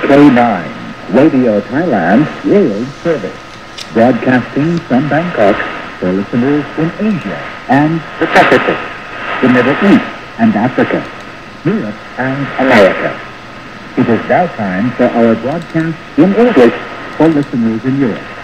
K9, Radio Thailand World Service, broadcasting from Bangkok for listeners in Asia and the Pacific, the Middle East and Africa, Europe and America. It is now time for our broadcast in English for listeners in Europe.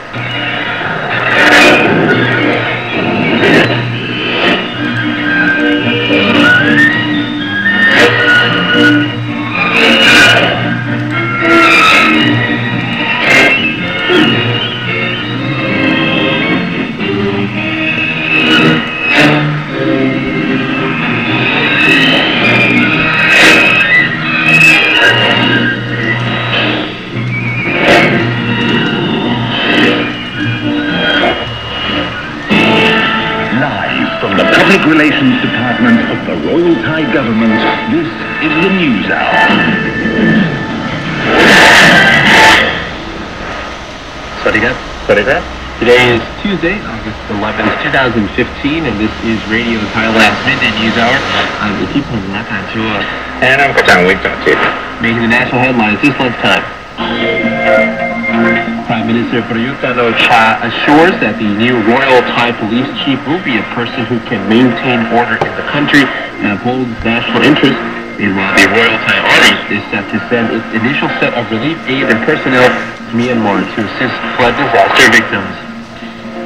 Public Relations Department of the Royal Thai Government, this is the News Hour. สวัสดีครับ Today is Tuesday, August 11th, 2015, and this is Radio Thailand's Midday News Hour. I'm Itipan Nakanchua. And I'm Kachang Wikdonchit. Making the national headlines this lunchtime. Prime Minister Prayut Chan-o-cha assures that the new Royal Thai Police Chief will be a person who can maintain order in the country and uphold national interest. Meanwhile, the Royal Thai Army is set to send its initial set of relief aid and personnel to Myanmar to assist flood disaster victims.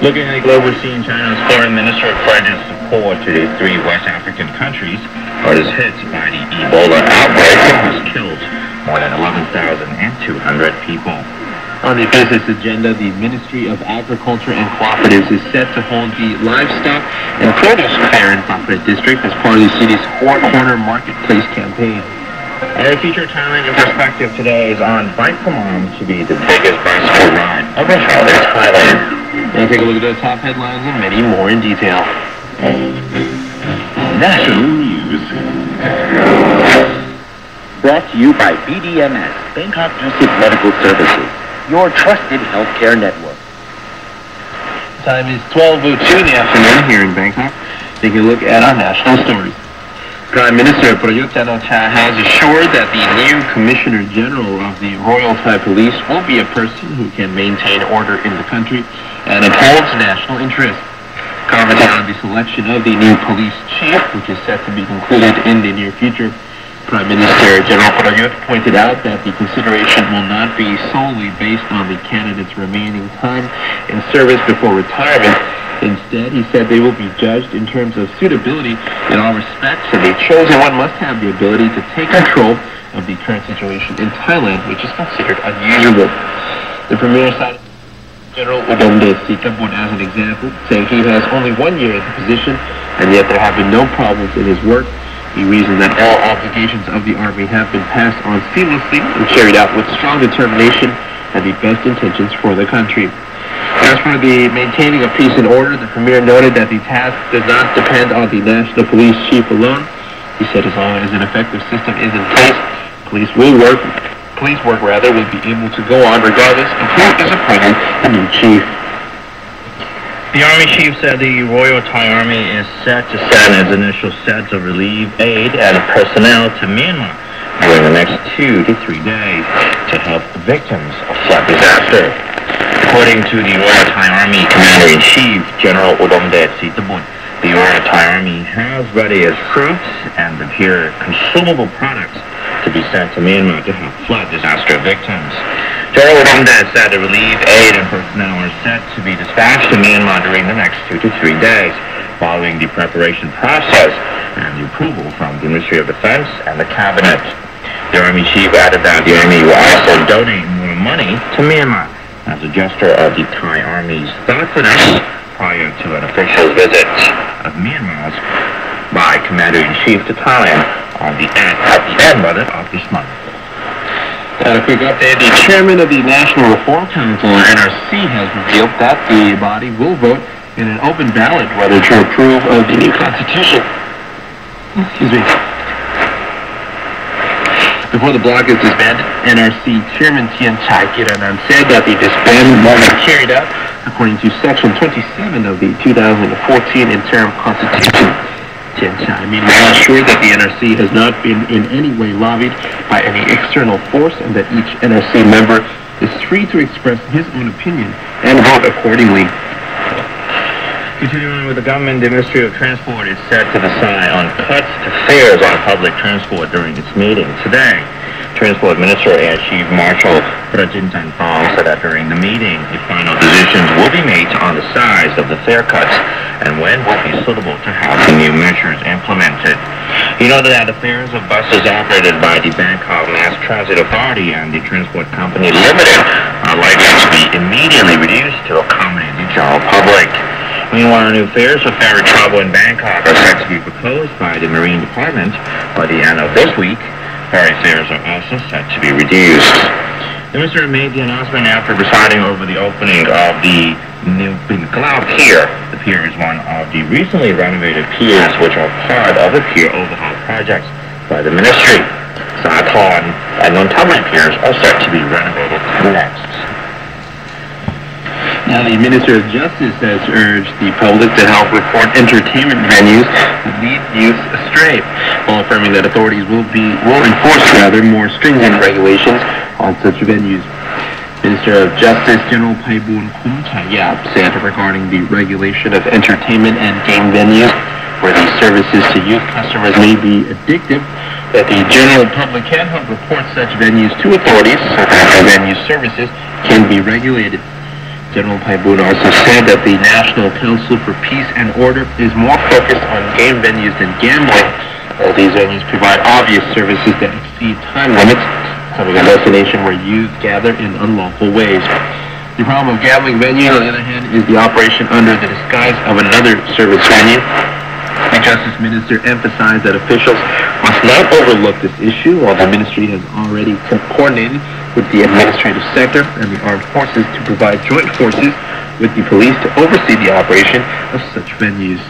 Looking at the global scene, China's foreign minister pledges support to the three West African countries hardest hit by the Ebola outbreak and has killed more than 11,200 people. On the business agenda, the Ministry of Agriculture and Cooperatives is set to hold the livestock and produce fair in Phaphret District as part of the city's four-corner marketplace campaign. Our feature Thailand in Perspective today is on Bike for Mom to be the biggest bicycle ride ever held in Thailand. Now take a look at the top headlines and many more in detail. National News. Brought to you by BDMS, Bangkok District Medical Services, your trusted healthcare network. Time is 12:02 in the afternoon here in Bangkok. Taking a look at our national stories. Prime Minister Prayut Chan-o-cha has assured that the new Commissioner General of the Royal Thai Police will be a person who can maintain order in the country and upholds national interests. Commenting on the selection of the new police chief, which is set to be concluded in the near future, Prime Minister General Prayut pointed out that the consideration will not be solely based on the candidate's remaining time in service before retirement. Instead, he said they will be judged in terms of suitability in all respects, and the chosen one must have the ability to take control of the current situation in Thailand, which is considered unusual. The Premier cited General Udomdet Sitabun as an example, saying he has only 1 year in the position, and yet there have been no problems in his work. He reasoned that all obligations of the Army have been passed on seamlessly and carried out with strong determination and the best intentions for the country. As for the maintaining of peace and order, the Premier noted that the task does not depend on the National Police Chief alone. He said as long as an effective system is in place, police work will be able to go on regardless of who is appointed a new chief. The Army Chief said the Royal Thai Army is set to send its initial sets of relief aid and personnel to Myanmar during the next 2 to 3 days to help victims of flood disaster. According to the Royal Thai Army Commander-in-Chief, General Udomdet Sitabun, the Royal Thai Army has ready its troops and procure consumable products to be sent to Myanmar to help flood disaster victims. General Udomdet said the relief aid and personnel are set to be dispatched to Myanmar during the next 2 to 3 days, following the preparation process and the approval from the Ministry of Defense and the Cabinet. The Army Chief added that the Army will also donate more money to Myanmar as a gesture of the Thai Army's thoughtfulness prior to an official visit of Myanmar's by Commander-in-Chief to Thailand at the end of this month. A quick update, the chairman of the National Reform Council, NRC, has revealed that the body will vote in an open ballot whether to approve of the new constitution. Before the bloc is disbanded, NRC Chairman Tian Chai-Kiranan said that the disbandment will be carried out according to Section 27 of the 2014 Interim Constitution. Tian Chai meanwhile assured that the NRC has not been in any way lobbied by any external force and that each NRC member is free to express his own opinion and vote accordingly. Continuing with the government, the Ministry of Transport is set to decide on cuts to fares on public transport during its meeting today. Transport Minister and Chief Marshal Prajin Tanpong said that during the meeting, the final decisions will be made on the size of the fare cuts and when would be suitable to have the new measures implemented. He noted that the fares of buses operated by the Bangkok Mass Transit Authority and the Transport Company Limited are likely to be immediately reduced to accommodate the general public. Meanwhile, new fares for ferry travel in Bangkok are set to be proposed by the Marine Department by the end of this week. Ferry fares are also set to be reduced. The minister made the announcement after presiding over the opening of the new Pinklau Pier. The pier is one of the recently renovated piers which are part of the pier overhaul projects by the ministry. Sathorn and Nonthaburi piers are set to be renovated next. Now, the Minister of Justice has urged the public to help report entertainment venues that lead youth astray, while affirming that authorities will enforce more stringent regulations on such venues. Minister of Justice General Paibun Kumchayap said regarding the regulation of entertainment and game venues, where the services to youth customers may be addictive, that the general public can help report such venues to authorities so that the venue services can be regulated. General Paibun also said that the National Council for Peace and Order is more focused on game venues than gambling, as these venues provide obvious services that exceed time limits, becoming a destination where youth gather in unlawful ways. The problem of gambling venues, on the other hand, is the operation under the disguise of another service venue. The Justice Minister emphasized that officials must not overlook this issue, while the ministry has already coordinated with the administrative sector and the armed forces to provide joint forces with the police to oversee the operation of such venues.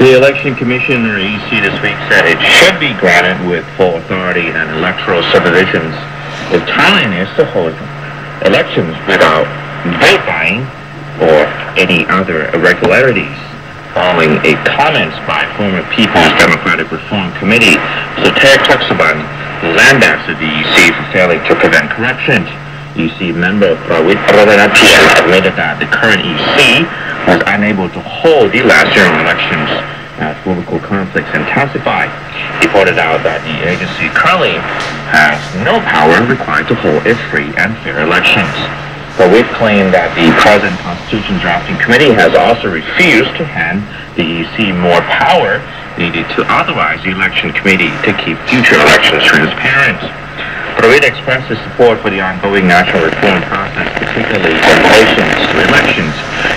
The Election Commission, or EC, this week said it should be granted with full authority and electoral supervisions if Thailand is to hold elections without vote buying or any other irregularities. Following a comments by former People's Democratic Reform Committee, Sutek Tuksaban, who lambasted the EC for failing to prevent corruption. EC member Prawit Radhanatian admitted that the current EC was unable to hold the last general elections as political conflicts intensified. He pointed out that the agency currently has no power required to hold a free and fair elections. Prawit claimed that the present Constitution Drafting Committee has also refused to hand the EC more power needed to authorize the Election Committee to keep future elections transparent. Pravit expressed his support for the ongoing national reform process, particularly in relation to elections,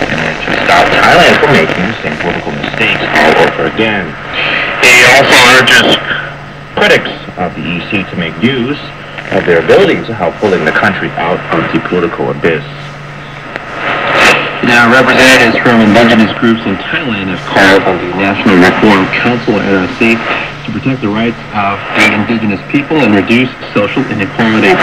in order to stop Thailand from making the same political mistakes all over again. He also urges critics of the EC to make use of their ability to help pulling the country out of the political abyss. Now, representatives from indigenous groups in Thailand have called on the National Reform Council, NRC, to protect the rights of the indigenous people and reduce social inequality.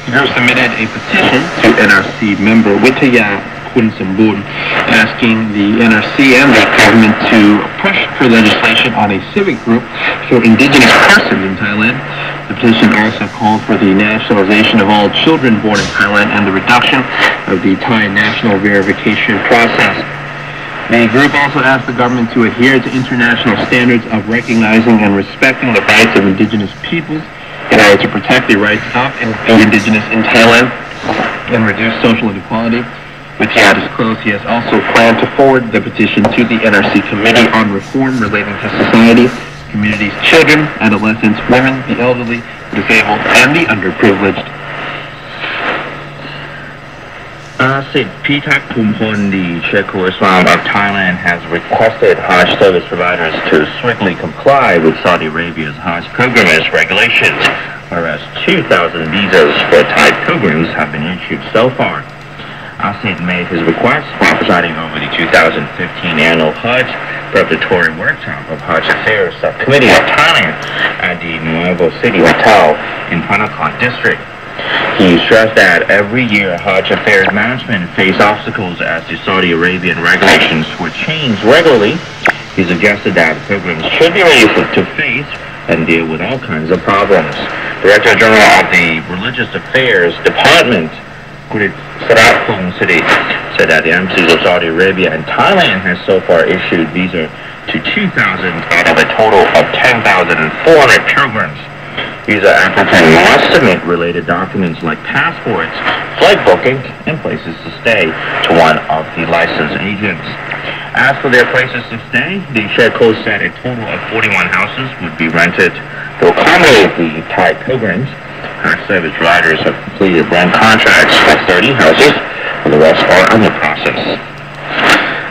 The group submitted a petition to NRC member Witaya Kunsambun, asking the NRC and the government to push for legislation on a civic group for indigenous persons in Thailand. The petition also called for the nationalization of all children born in Thailand and the reduction of the Thai national verification process. The group also asked the government to adhere to international standards of recognizing and respecting the rights of indigenous peoples in order to protect the rights of the indigenous in Thailand and reduce social inequality. Witaya disclosed he has also planned to forward the petition to the NRC Committee on Reform relating to society, communities, children, adolescents, women, the elderly, the disabled, and the underprivileged. Sid Pitak Pumpon, the Sheikh Islam of Thailand, has requested Hajj service providers to strictly comply with Saudi Arabia's Hajj pilgrimage regulations, whereas 2,000 visas for Thai pilgrims have been issued so far. Asid made his request while presiding over the 2015 annual Hajj preparatory workshop of Hajj Affairs Subcommittee of Thailand at the Nuevo City Hotel in Panakat District. He stressed that every year Hajj Affairs management face obstacles as the Saudi Arabian regulations would change regularly. He suggested that pilgrims should be ready to face and deal with all kinds of problems. Director General of the Religious Affairs Department, Sarat City, said that the embassies of Saudi Arabia and Thailand has so far issued visa to 2,000 out of a total of 10,400 pilgrims. Visa applicants must submit related documents like passports, flight booking, and places to stay to one of the licensed agents. As for their places to stay, the Sheikh said a total of 41 houses would be rented to accommodate the Thai pilgrims. Hajj service providers have completed rent contracts for 30 houses, and the rest are under process.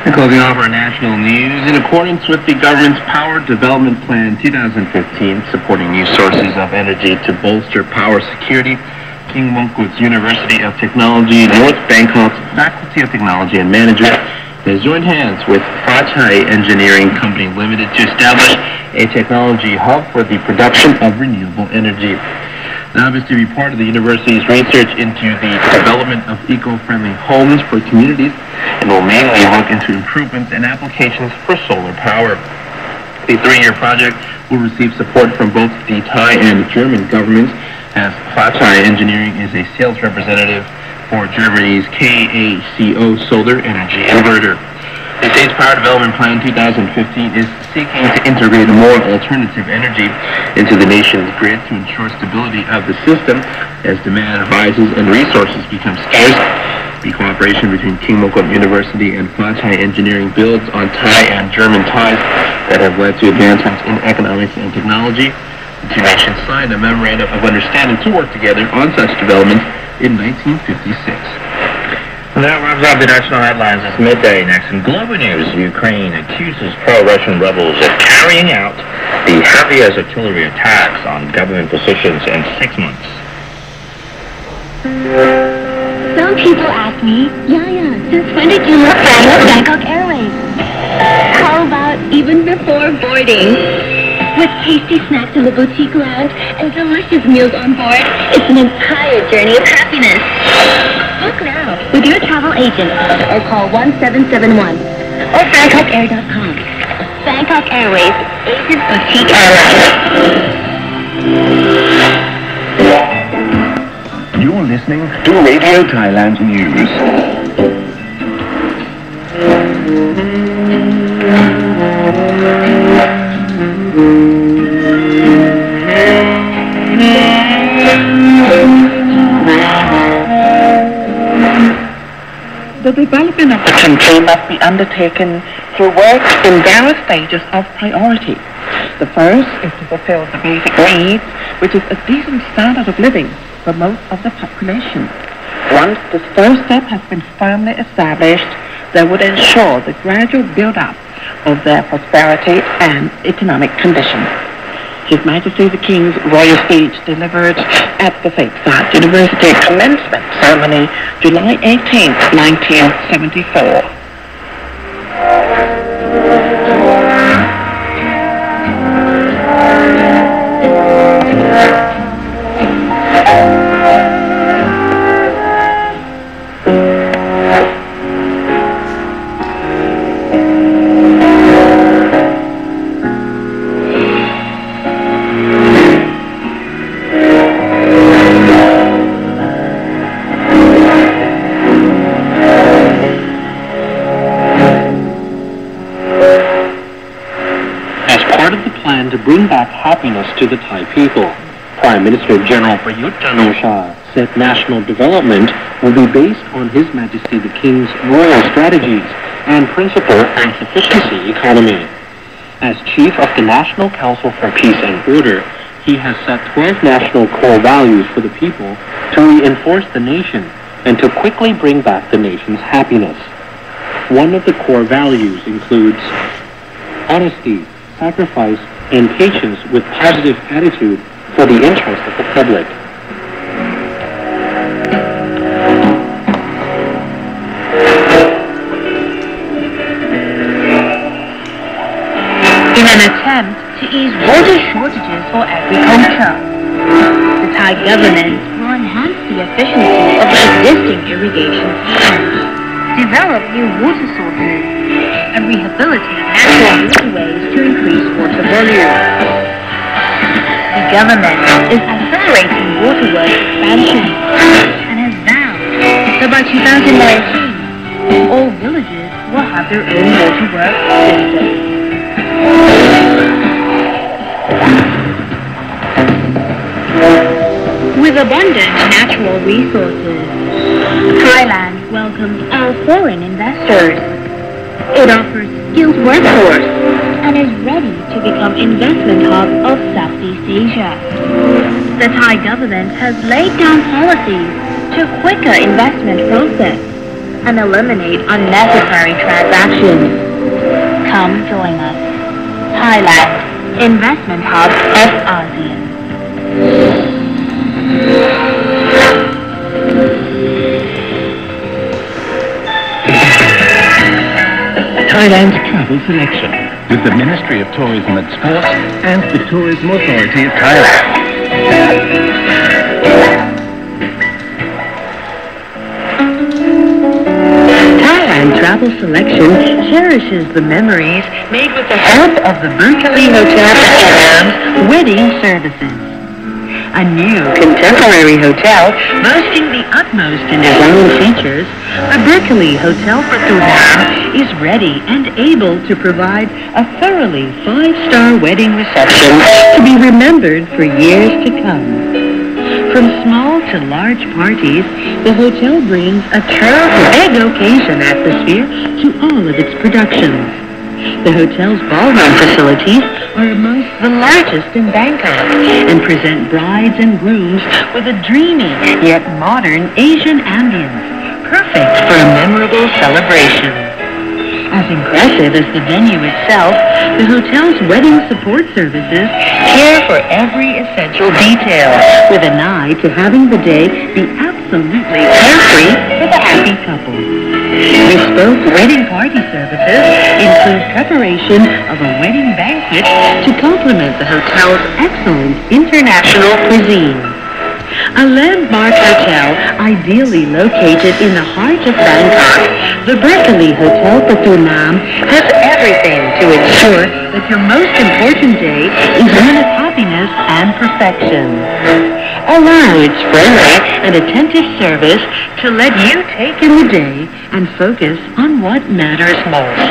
And closing off our national news, in accordance with the government's Power Development Plan 2015, supporting new sources of energy to bolster power security, King Mongkut's University of Technology, North Bangkok's Faculty of Technology and Management has joined hands with Thai Engineering Company Limited to establish a technology hub for the production of renewable energy. The hub is to be part of the university's research into the development of eco-friendly homes for communities and will mainly look into improvements and applications for solar power. The 3-year project will receive support from both the Thai and German governments, as Thai Engineering is a sales representative for Germany's KACO solar energy inverter. The state's Power Development Plan 2015 is seeking to integrate more alternative energy into the nation's grid to ensure stability of the system as demand rises and resources become scarce. The cooperation between King Mongkut University and Thai Engineering builds on Thai and German ties that have led to advancements in economics and technology. The two nations signed a memorandum of understanding to work together on such developments in 1956. And that wraps up the national headlines this midday. Next in global news, Ukraine accuses pro-Russian rebels of carrying out the heaviest artillery attacks on government positions in 6 months. Some people ask me, Yaya, since when did you fly with Bangkok Airways? How about even before boarding. With tasty snacks in the boutique lounge and delicious meals on board, it's an entire journey of happiness. Book now with your travel agent or call 1771 or BangkokAir.com. Bangkok Airways, Asia's boutique airline. You're listening to Radio Thailand News. The development of the country must be undertaken through work in various stages of priority. The first is to fulfill the basic needs, which is a decent standard of living for most of the population. Once this first step has been firmly established, that would ensure the gradual build-up of their prosperity and economic conditions. His Majesty the King's royal speech delivered at the Thailand University commencement ceremony, July 18, 1974. To bring back happiness to the Thai people, Prime Minister General Prayut Chan-o-cha said national development will be based on His Majesty the King's royal strategies and principle and sufficiency economy. As Chief of the National Council for Peace and Order, he has set 12 national core values for the people to reinforce the nation and to quickly bring back the nation's happiness. One of the core values includes honesty, sacrifice, and patience with positive attitude for the interest of the public. In an attempt to ease water shortages for agriculture, the Thai government will enhance the efficiency of existing irrigation systems, develop new water sources, and rehabilitate natural waterways to increase water volume. The government is accelerating waterworks expansion and has vowed that by 2019, all villages will have their own waterworks system. With abundant natural resources, Thailand welcomes our foreign investors. It offers skilled workforce and is ready to become investment hub of Southeast Asia. The Thai government has laid down policies to quicker investment process and eliminate unnecessary transactions. Come join us. Thailand, investment hub of ASEAN. Thailand's travel selection with the Ministry of Tourism and Sports and the Tourism Authority of Thailand. Thailand Travel Selection cherishes the memories made with the help of the Berkeley Hotel Program's wedding services. A new contemporary hotel boasting the utmost in design features, the Berkeley Hotel Program is ready and able to provide a thoroughly 5-star wedding reception to be remembered for years to come. From small to large parties, the hotel brings a big occasion atmosphere to all of its productions. The hotel's ballroom facilities are amongst the largest in Bangkok and present brides and grooms with a dreamy yet modern Asian ambience, perfect for a memorable celebration. As impressive as the venue itself, the hotel's wedding support services care for every essential detail, with an eye to having the day be absolutely carefree for the happy couple. Bespoke wedding party services include preparation of a wedding banquet to complement the hotel's excellent international cuisine. A landmark hotel ideally located in the heart of Bangkok, the Berkeley Hotel Patunam has everything to ensure that your most important day is one of happiness and perfection. Allow its friendly and attentive service to let you take in the day and focus on what matters most.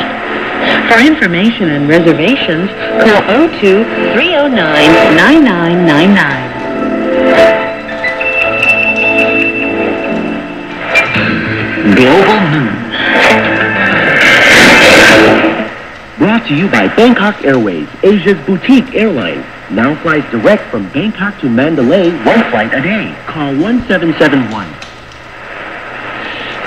For information and reservations, call 02-309-9999. Global News. Brought to you by Bangkok Airways, Asia's boutique airline. Now flies direct from Bangkok to Mandalay, one flight a day. Call 1771.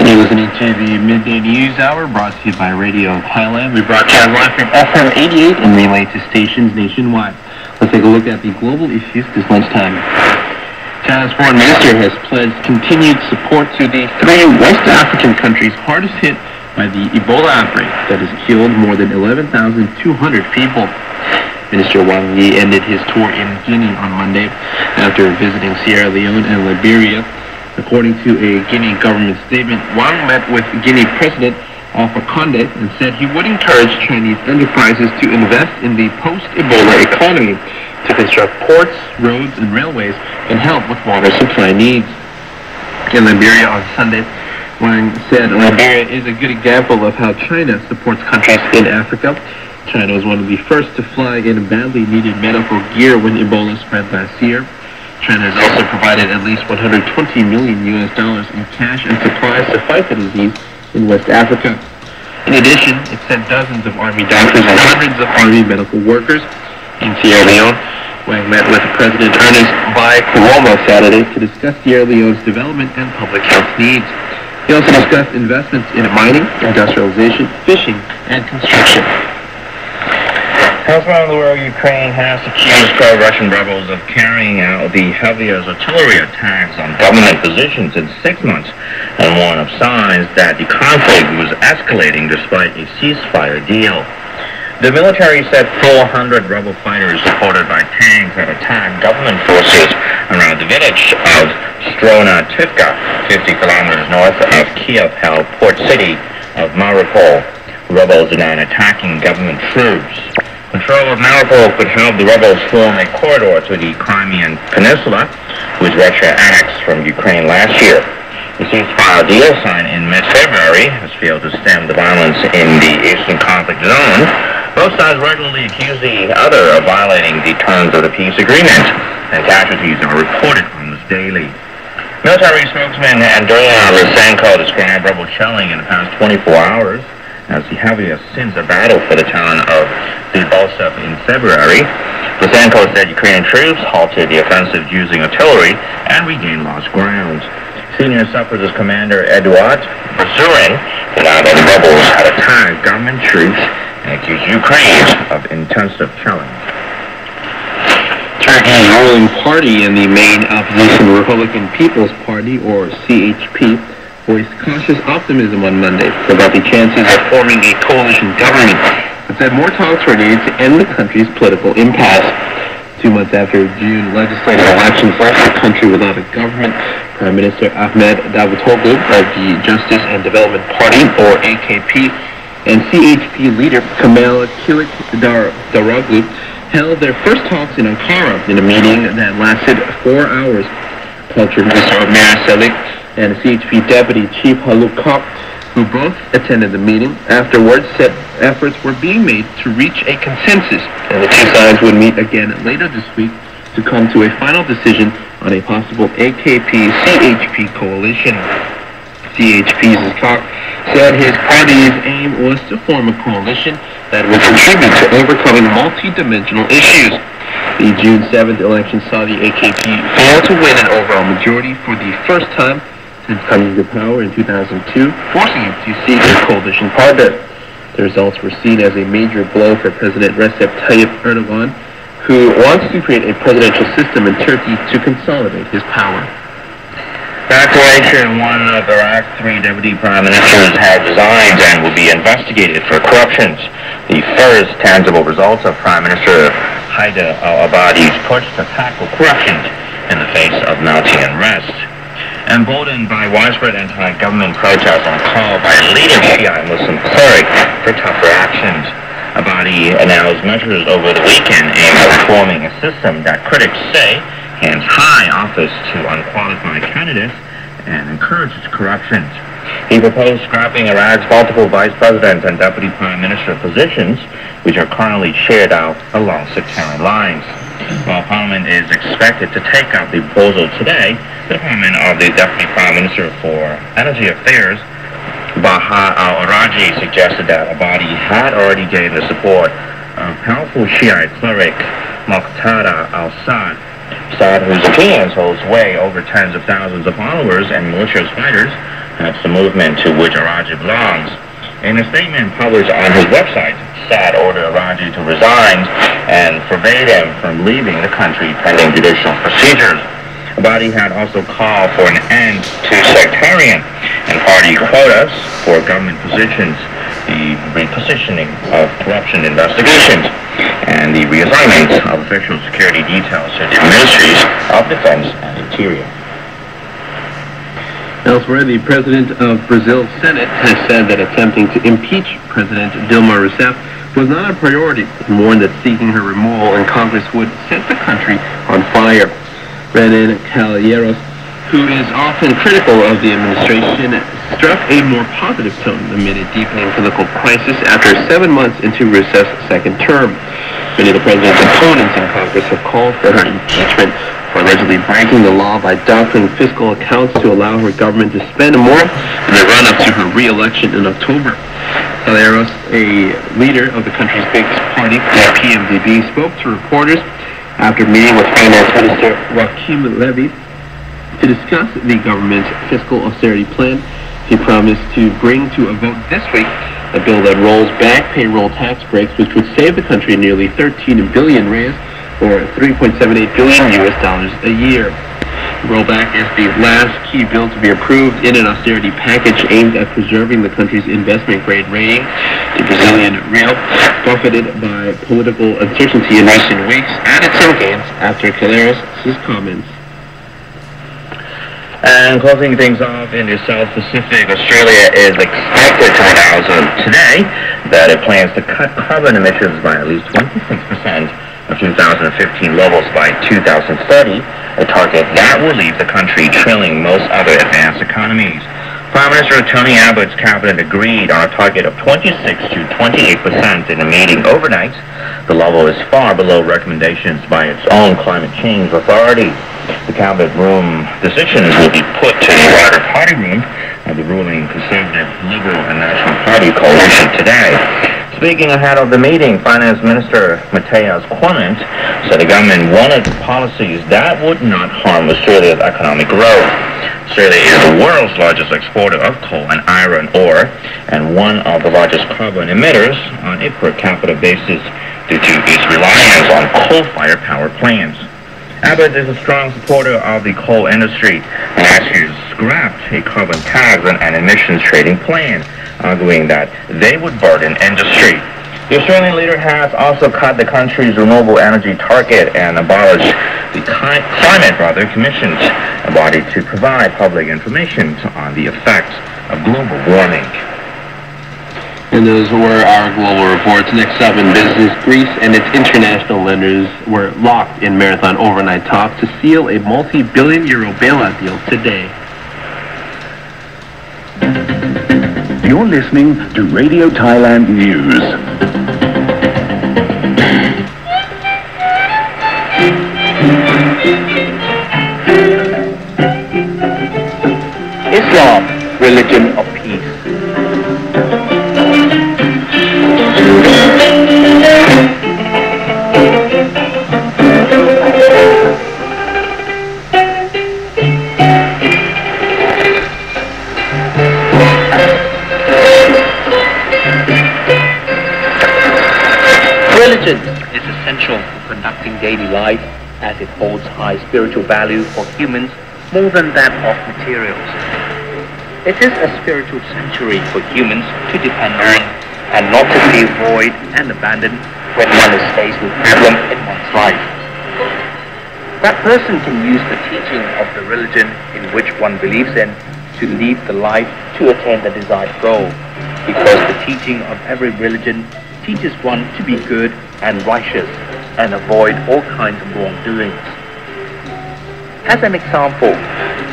You're listening to the Midday News Hour, brought to you by Radio Thailand. We broadcast live from FM 88 and relay to stations nationwide. Let's take a look at the global issues this lunchtime. China's foreign minister has pledged continued support to the three West African countries hardest hit by the Ebola outbreak that has killed more than 11,200 people. Minister Wang Yi ended his tour in Guinea on Monday after visiting Sierra Leone and Liberia. According to a Guinea government statement, Wang met with Guinea President Alpha Condé and said he would encourage Chinese enterprises to invest in the post-Ebola economy to construct ports, roads, and railways and help with water supply needs. In Liberia on Sunday, Wang said Liberia is a good example of how China supports countries in Africa. China was one of the first to fly in badly needed medical gear when Ebola spread last year. China has also provided at least $120 million in cash and supplies to fight the disease in West Africa. In addition, it sent dozens of army doctors and hundreds of army medical workers. In Sierra Leone, Wang met with President Ernest Bai Koroma Saturday to discuss Sierra Leone's development and public health needs. He also discussed investments in mining, industrialization, fishing, and construction. Elsewhere in the world, Ukraine has accused pro-Russian rebels of carrying out the heaviest artillery attacks on government positions in 6 months and warned of signs that the conflict was escalating despite a ceasefire deal. The military said 400 rebel fighters supported by tanks had attacked government forces around the village of Strona-Tivka, 50 kilometers north of Kiev-held port city of Mariupol. Rebels denied attacking government troops. Control of Mariupol could help the rebels form a corridor to the Crimean Peninsula, which Russia annexed from Ukraine last year. The ceasefire deal signed in mid-February has failed to stem the violence in the eastern conflict zone. Both sides regularly accuse the other of violating the terms of the peace agreement, and casualties are reported almost daily. Military spokesman Andriy Lysenko described rebel shelling in the past 24 hours as the heaviest since a battle for the town of Debaltseve in February. Lysenko said Ukrainian troops halted the offensive using artillery and regained lost ground. Senior Separatist Commander Eduard Bazurin denied that the rebels had attacked government troops and accused Ukraine of intensive challenge. Turkey's ruling party and the main opposition Republican People's Party, or CHP, voiced cautious optimism on Monday about the chances of forming a coalition government, but said more talks were needed to end the country's political impasse. 2 months after June legislative elections left the country without a government, Prime Minister Ahmed Davutoglu of the Justice and Development Party, or AKP, and CHP leader Kemal Kılıçdaroğlu held their first talks in Ankara in a meeting that lasted 4 hours. Culture Minister Ömer Çelik and CHP Deputy Chief Haluk Kok, who both attended the meeting, afterwards said efforts were being made to reach a consensus, and the two sides would meet again later this week to come to a final decision on a possible AKP-CHP coalition. CHP's Kok said his party's aim was to form a coalition that would contribute to overcoming multi-dimensional issues. The June 7th election saw the AKP fail to win an overall majority for the first time since coming to power in 2002, forcing it to seek a coalition partner. The results were seen as a major blow for President Recep Tayyip Erdogan, who wants to create a presidential system in Turkey to consolidate his power. Declaration: one of Iraq's 3 deputy prime ministers has resigned and will be investigated for corruptions. The first tangible results of Prime Minister Haider al-Abadi's push to tackle corruption in the face of mounting unrest. Emboldened by widespread anti-government protests and a call by leading Shiite Muslim cleric for tougher actions, Abadi announced measures over the weekend aimed at reforming a system that critics say hands high office to unqualified candidates and encourages corruption. He proposed scrapping Iraq's multiple vice president and deputy prime minister positions, which are currently shared out along sectarian lines. While Parliament is expected to take up the proposal today, the appointment of the deputy prime minister for energy affairs, Baha al-Araji, suggested that Abadi had already gained the support of powerful Shiite cleric Muqtada al-Sad, whose opinions hold sway over tens of thousands of followers and malicious fighters. That's the movement to which Araji belongs. In a statement published on his website, Sad ordered Araji to resign and forbade him from leaving the country pending judicial procedures. Abadi had also called for an end to sectarian and party quotas for government positions, the repositioning of corruption investigations, and the reassignment of official security details to the ministries of defense and interior. Elsewhere, the president of Brazil's Senate has said that attempting to impeach President Dilma Rousseff was not a priority, and warned that seeking her removal in Congress would set the country on fire. Renan Calheiros, who is often critical of the administration, struck a more positive tone amid a deepening political crisis after 7 months into Rousseff's second term. Many of the president's opponents in Congress have called for her impeachment for allegedly breaking the law by doctoring fiscal accounts to allow her government to spend more in the run-up to her re-election in October. Calheiros, a leader of the country's biggest party, the PMDB, spoke to reporters after meeting with Finance Minister Joaquim Levy to discuss the government's fiscal austerity plan. He promised to bring to a vote this week a bill that rolls back payroll tax breaks, which would save the country nearly 13 billion reais, or $3.78 billion a year. Rollback is the last key bill to be approved in an austerity package aimed at preserving the country's investment-grade rating. The Brazilian real, buffeted by political uncertainty in recent weeks, added some gains after Calheiros' comments. And closing things off in the South Pacific, Australia is expected to announce today that it plans to cut carbon emissions by at least 26% of 2015 levels by 2030, a target that will leave the country trailing most other advanced economies. Prime Minister Tony Abbott's cabinet agreed on a target of 26 to 28% in a meeting overnight. The level is far below recommendations by its own climate change authority. The cabinet room decisions will be put to the wider party room of the ruling Conservative, Liberal, and National Party coalition today. Speaking ahead of the meeting, Finance Minister Matthias Clement said the government wanted policies that would not harm Australia's economic growth. Australia is the world's largest exporter of coal and iron ore, and one of the largest carbon emitters on a per capita basis due to its reliance on coal-fired power plants. Abbott is a strong supporter of the coal industry and has scrapped a carbon tax and emissions trading plan, arguing that they would burden industry. The Australian leader has also cut the country's renewable energy target and abolished the Climate Commission's body to provide public information on the effects of global warming. And those were our global reports. Next up in business, Greece and its international lenders were locked in marathon overnight talks to seal a multi-billion euro bailout deal today. You're listening to Radio Thailand News. Islam, religion of peace. Religion is essential for conducting daily life as it holds high spiritual value for humans more than that of materials. It is a spiritual sanctuary for humans to depend on and not to feel void and abandoned when one is faced with problems in one's life. That person can use the teaching of the religion in which one believes in to lead the life to attain the desired goal, because the teaching of every religion teaches one to be good and righteous and avoid all kinds of wrongdoings. As an example,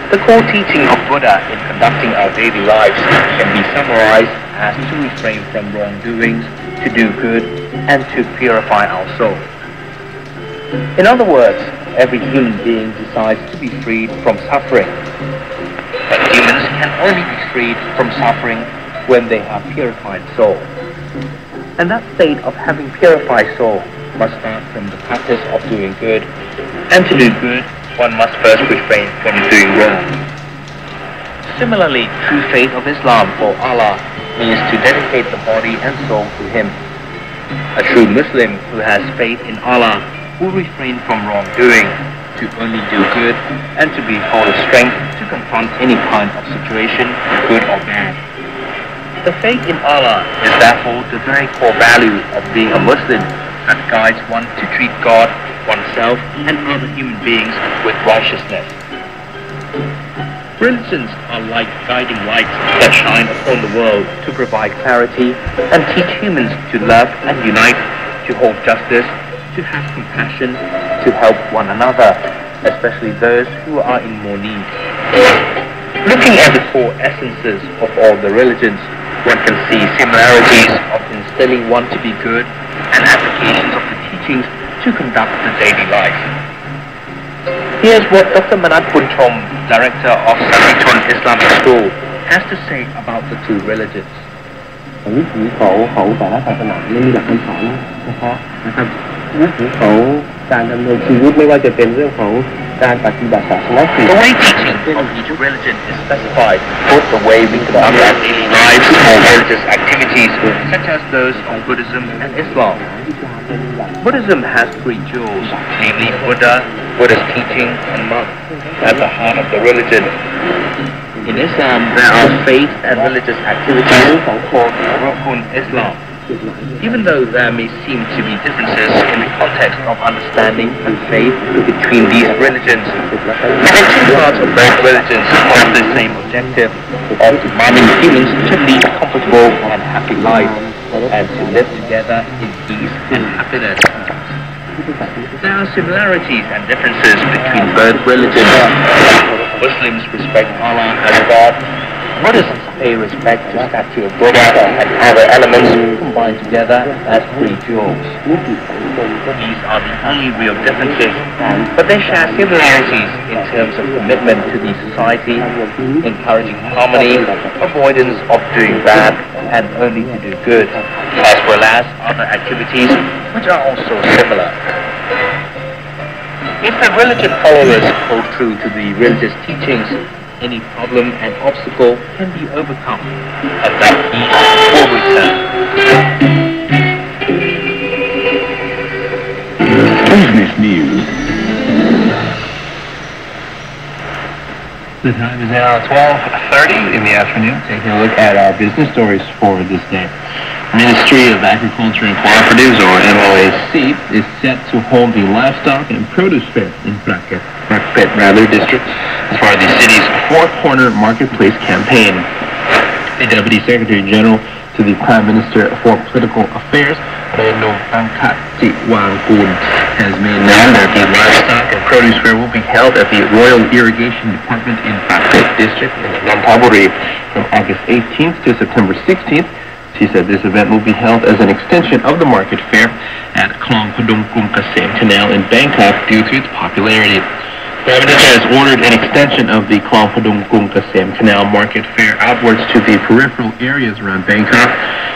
the core teaching of Buddha in conducting our daily lives can be summarized as to refrain from wrongdoings, to do good, and to purify our soul. In other words, every human being desires to be freed from suffering. But humans can only be freed from suffering when they have purified soul. And that state of having purified soul must start from the practice of doing good. And to do good, one must first refrain from doing wrong. Similarly, true faith of Islam for Allah means to dedicate the body and soul to Him. A true Muslim who has faith in Allah will refrain from wrongdoing, to only do good, and to be full of strength to confront any kind of situation, good or bad. The faith in Allah is therefore the very core value of being a Muslim that guides one to treat God, oneself, and other human beings with righteousness. Religions are like guiding lights that shine upon the world to provide clarity and teach humans to love and unite, to hold justice, to have compassion, to help one another, especially those who are in more need. Looking at the four essences of all the religions, one can see similarities of instilling one to be good and applications of the teachings to conduct the daily life. Here's what Dr. Manat Punchom, director of Sanrichon Islamic School, has to say about the two religions. วิถีของแต่ละศาสนามีหลักคำสอนเฉพาะนะครับวิถีของการดำเนินชีวิตไม่ว่าจะเป็นเรื่องของการปฏิบัติศาสนกิจ The way teaching of each religion is specified, both the way we conduct our daily lives and religious activities, such as those of Buddhism and Islam. Buddhism has three jewels, namely Buddha, Buddha's teaching, and monk, at the heart of the religion. In Islam, there are faith and religious activities called Rukun Islam. Even though there may seem to be differences in the context of understanding and faith between these religions, the two parts of both religions have the same objective of demanding humans to lead a comfortable and happy life and to live together in peace and happiness. There are similarities and differences between both religions. Muslims respect Allah as God. Buddhists pay respect to the statue of Buddha and other elements combined together as three jewels. These are the only real differences, but they share similarities in terms of commitment to the society, encouraging harmony, avoidance of doing bad, and only to do good, as well as other activities which are also similar. If the religion followers hold true to the religious teachings, any problem and obstacle can be overcome, and that peace will return. Business news. The time is now 12:30 in the afternoon. Taking a look at our business stories for this day. Ministry of Agriculture and Cooperatives, or MOAC, is set to hold the livestock and produce fair in Prakpet district as part of the city's Four Corner Marketplace campaign. The Deputy Secretary General to the Prime Minister for Political Affairs, Reno Angkatiwangkun, has made known that the livestock and produce fair will be held at the Royal Irrigation Department in Prakpet district in Nonthaburi from August 18th to September 16th. She said this event will be held as an extension of the market fair at Klong Padung Kum Kasem Canal in Bangkok due to its popularity. The Prime Minister has ordered an extension of the Klong Padung Kum Kasem Canal market fair outwards to the peripheral areas around Bangkok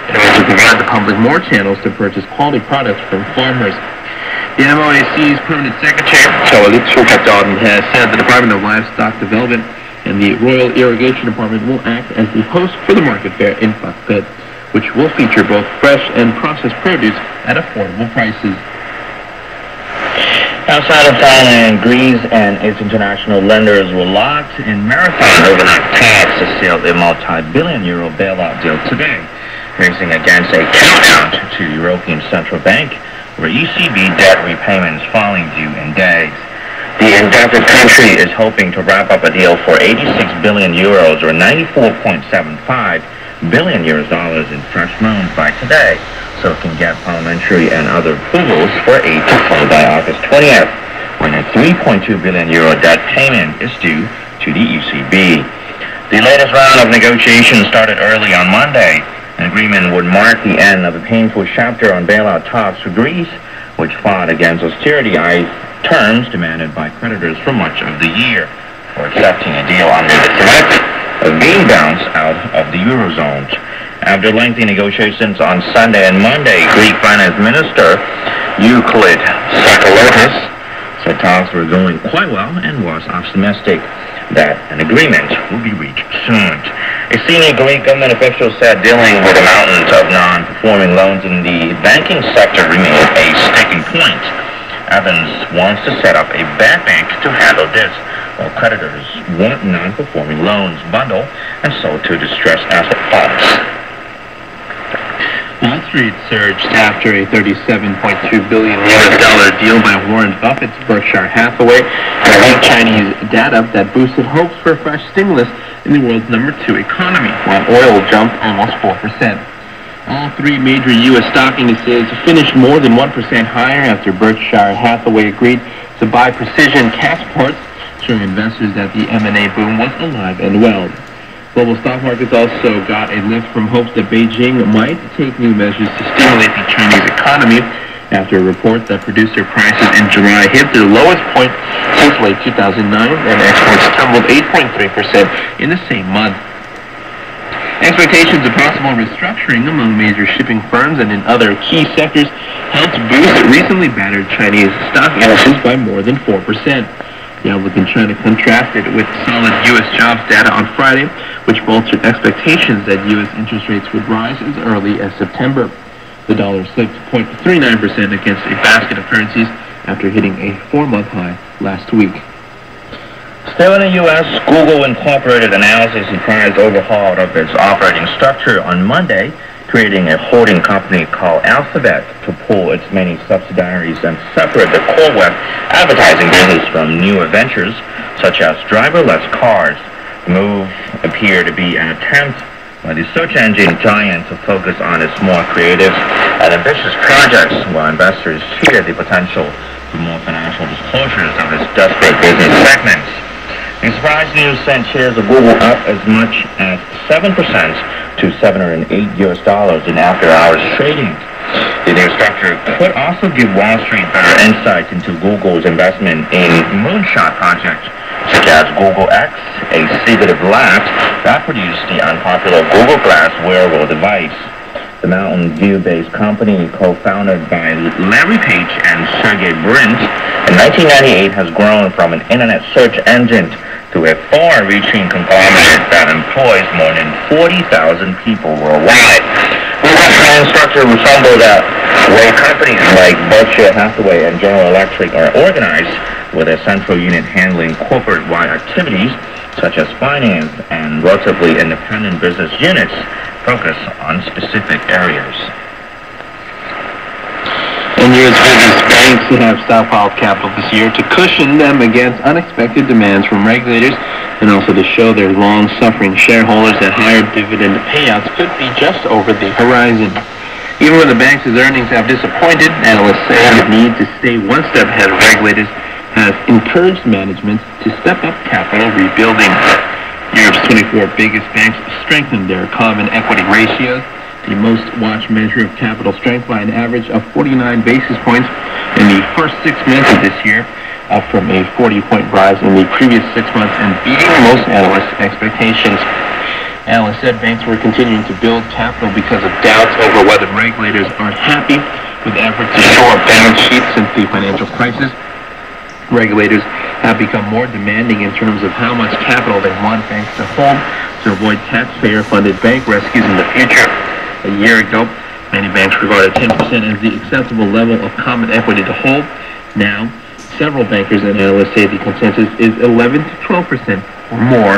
in order to provide the public more channels to purchase quality products from farmers. The MOAC's Permanent Secretary, Chawalit Shokatdon, has said the Department of Livestock Development and the Royal Irrigation Department will act as the host for the market fair in Prakpet, which will feature both fresh and processed produce at affordable prices. Outside of Thailand, Greece and its international lenders were locked in marathon overnight talks to seal a multi-billion-euro bailout deal today, racing against a countdown to European Central Bank, where ECB debt repayments falling due in days. The indebted country is hoping to wrap up a deal for 86 billion euros or 94.75 billion dollars in fresh loans by today, so it can get parliamentary and other approvals for aid to flow by August 20th, when a 3.2 billion euro debt payment is due to the ECB. The latest round of negotiations started early on Monday. An agreement would mark the end of a painful chapter on bailout talks for Greece, which fought against austerity terms demanded by creditors for much of the year, for accepting a deal under the threat of being bounced out of the Eurozone. After lengthy negotiations on Sunday and Monday, Greek Finance Minister Euclid Sakalotis said talks were going quite well and was optimistic that an agreement will be reached soon. A senior Greek government official said dealing with a mountain of non-performing loans in the banking sector remains a sticking point. Athens wants to set up a bad bank to handle this, while creditors want non-performing loans bundled and sold to distressed asset funds. Wall Street surged after a $37.2 billion deal by Warren Buffett's Berkshire Hathaway and weak Chinese data that boosted hopes for fresh stimulus in the world's #2 economy, while oil jumped almost 4%. All three major U.S. stock indices finished more than 1% higher after Berkshire Hathaway agreed to buy Precision Castparts, showing investors that the M&A boom was alive and well. Global stock markets also got a lift from hopes that Beijing might take new measures to stimulate the Chinese economy after a report that producer prices in July hit their lowest point since late 2009 and exports tumbled 8.3% in the same month. Expectations of possible restructuring among major shipping firms and in other key sectors helped boost recently battered Chinese stock indices by more than 4%. The outlook in China contrasted with solid U.S. jobs data on Friday, which bolstered expectations that U.S. interest rates would rise as early as September. The dollar slipped 0.39% against a basket of currencies after hitting a 4-month high last week. Still in the U.S., Google Incorporated announced a surprise overhaul of its operating structure on Monday, creating a holding company called Alphabet to pull its many subsidiaries and separate the core web advertising business from newer ventures such as driverless cars. The move appeared to be an attempt by the search engine giant to focus on its more creative and ambitious projects, while investors feared the potential for more financial disclosures of its desperate business segments. The surprise news sent shares of Google up as much as 7% to $708 in after-hours trading. The new structure could also give Wall Street better insight into Google's investment in moonshot projects, such as Google X, a secretive lab that produced the unpopular Google Glass wearable device. The Mountain View-based company, co-founded by Larry Page and Sergey Brin, in 1998 has grown from an internet search engine to a far-reaching conglomerate that employs more than 40,000 people worldwide. Google's current structure resembles that way companies like Berkshire Hathaway and General Electric are organized, with a central unit handling corporate-wide activities such as finance and relatively independent business units focus on specific areas. And U.S. business banks have stockpiled capital this year to cushion them against unexpected demands from regulators and also to show their long-suffering shareholders that higher dividend payouts could be just over the horizon. Even when the banks' earnings have disappointed, analysts say the need to stay one step ahead of regulators has encouraged management to step up capital rebuilding. Europe's 24 biggest banks strengthened their common equity ratios, the most watched measure of capital strength, by an average of 49 basis points in the first 6 months of this year, up from a 40-point rise in the previous 6 months and beating most analysts' expectations. Analysts said banks were continuing to build capital because of doubts over whether regulators are happy with efforts to shore up balance sheets since the financial crisis. Regulators have become more demanding in terms of how much capital they want banks to hold to avoid taxpayer-funded bank rescues in the future. A year ago, many banks regarded 10% as the acceptable level of common equity to hold. Now, several bankers and analysts say the consensus is 11 to 12% or more.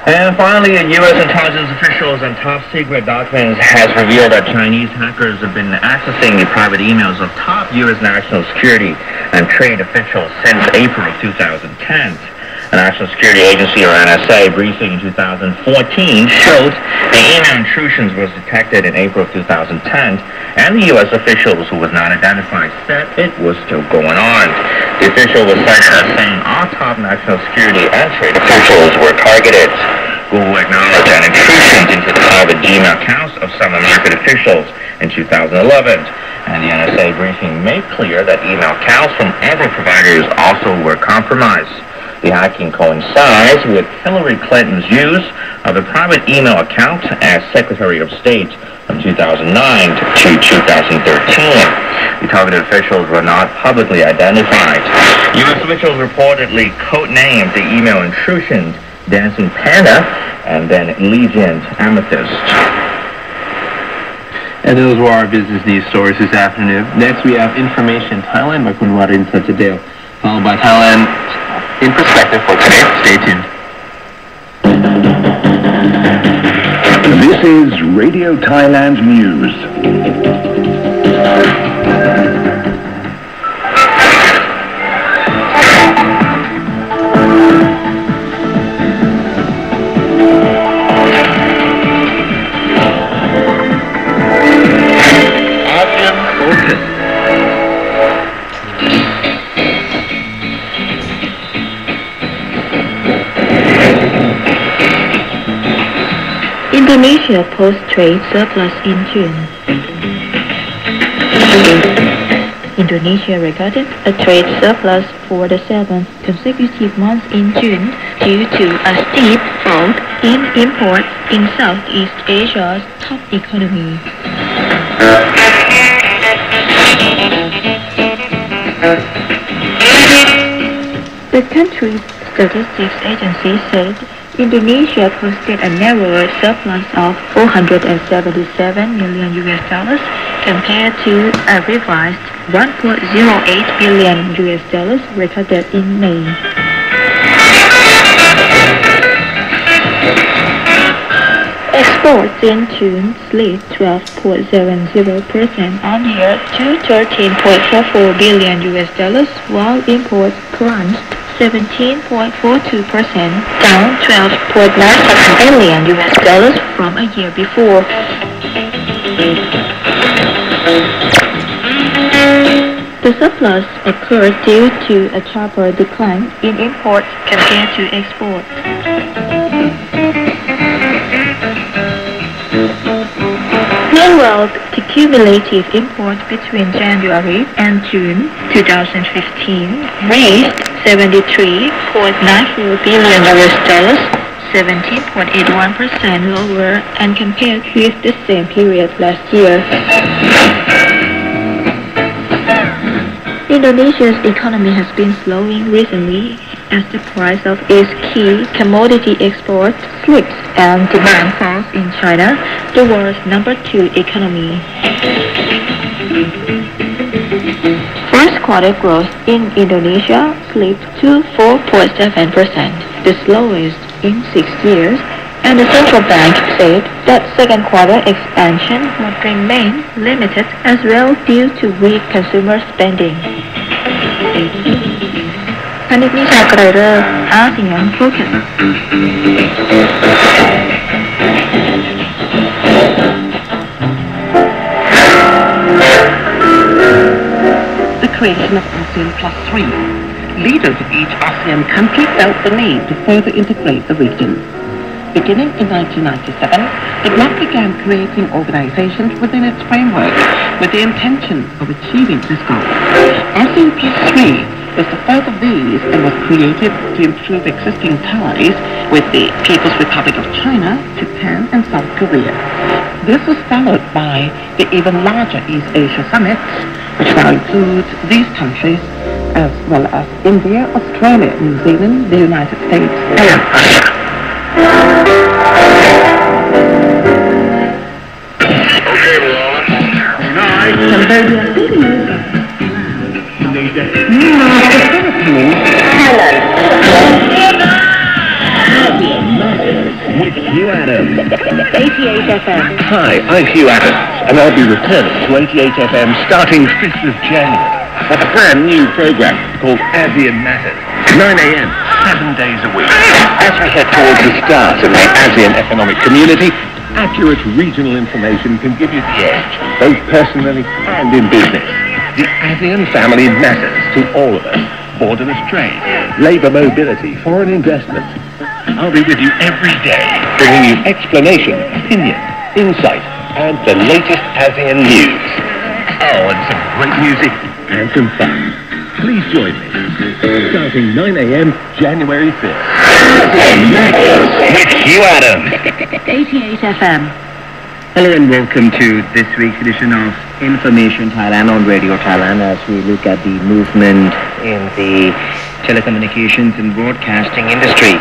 And finally, a U.S. intelligence officials and top-secret documents has revealed that Chinese hackers have been accessing the private emails of top U.S. national security and trade officials since April of 2010. The National Security Agency, or NSA, briefing in 2014 showed the email intrusions was detected in April of 2010, and the U.S. officials, who was not identified, said it was still going on. The official was cited as saying all top national security and trade officials were targeted. Google acknowledged an intrusions into the private Gmail accounts of some American officials in 2011, and the NSA briefing made clear that email accounts from other providers also were compromised. The hacking coincides with Hillary Clinton's use of a private email account as Secretary of State from 2009 to 2013. The targeted officials were not publicly identified. U.S. officials reportedly codenamed the email intrusions Dancing Panda and then Legion Amethyst. And those were our business news stories this afternoon. Next, we have Information Thailand by Kunwarin Satadale, followed by Thailand in Perspective for today. Stay tuned. This is Radio Thailand News. Indonesia post-trade surplus in June. Indonesia recorded a trade surplus for the 7th consecutive month in June due to a steep fall in imports in Southeast Asia's top economy. The country's statistics agency said Indonesia posted a narrower surplus of $477 million compared to a revised $1.08 billion recorded in May. Exports in June slipped 12.70% on year to $13.44 billion, while imports plunged 17.42%, down $12.97 billion from a year before. The surplus occurred due to a sharper decline in imports compared to exports. Meanwhile, the cumulative imports between January and June 2015 raised $73.94 billion, 17.81% lower and compared with the same period last year. Indonesia's economy has been slowing recently as the price of its key commodity exports slips and demand falls in China, the world's #2 economy. First quarter growth in Indonesia slipped to 4.7%, the slowest in 6 years, and the central bank said that second quarter expansion would remain limited as well due to weak consumer spending. คณิตวิชาไกรฤกษ์อาเซียนโฟกัส The creation of ASEAN Plus 3. Leaders of each ASEAN country felt the need to further integrate the region. Beginning in 1997, the bloc began creating organizations within its framework with the intention of achieving this goal. ASEAN Plus 3 was the first of these and was created to improve existing ties with the People's Republic of China, Japan, and South Korea. This was followed by the even larger East Asia Summit, which now includes these countries, as well as India, Australia, New Zealand, the United States, and Russia. Okay, Cambodia. With Hugh Adams. 88 FM. Hi, I'm Hugh Adams, and I'll be returning to 88 FM starting 5th of January with a brand new program called ASEAN Matters, 9 a.m., 7 days a week. As we head towards the start of the ASEAN economic community, accurate regional information can give you the edge, both personally and in business. The ASEAN family matters to all of us. Borderless trade, labour mobility, foreign investment. I'll be with you every day, bringing you explanation, opinion, insight, and the latest ASEAN news. Oh, and some great music and some fun. Please join me. Starting 9 a.m. January 5th. With Hugh Adams. 88 FM. Hello and welcome to this week's edition of Information Thailand on Radio Thailand as we look at the movement in the telecommunications and broadcasting industry.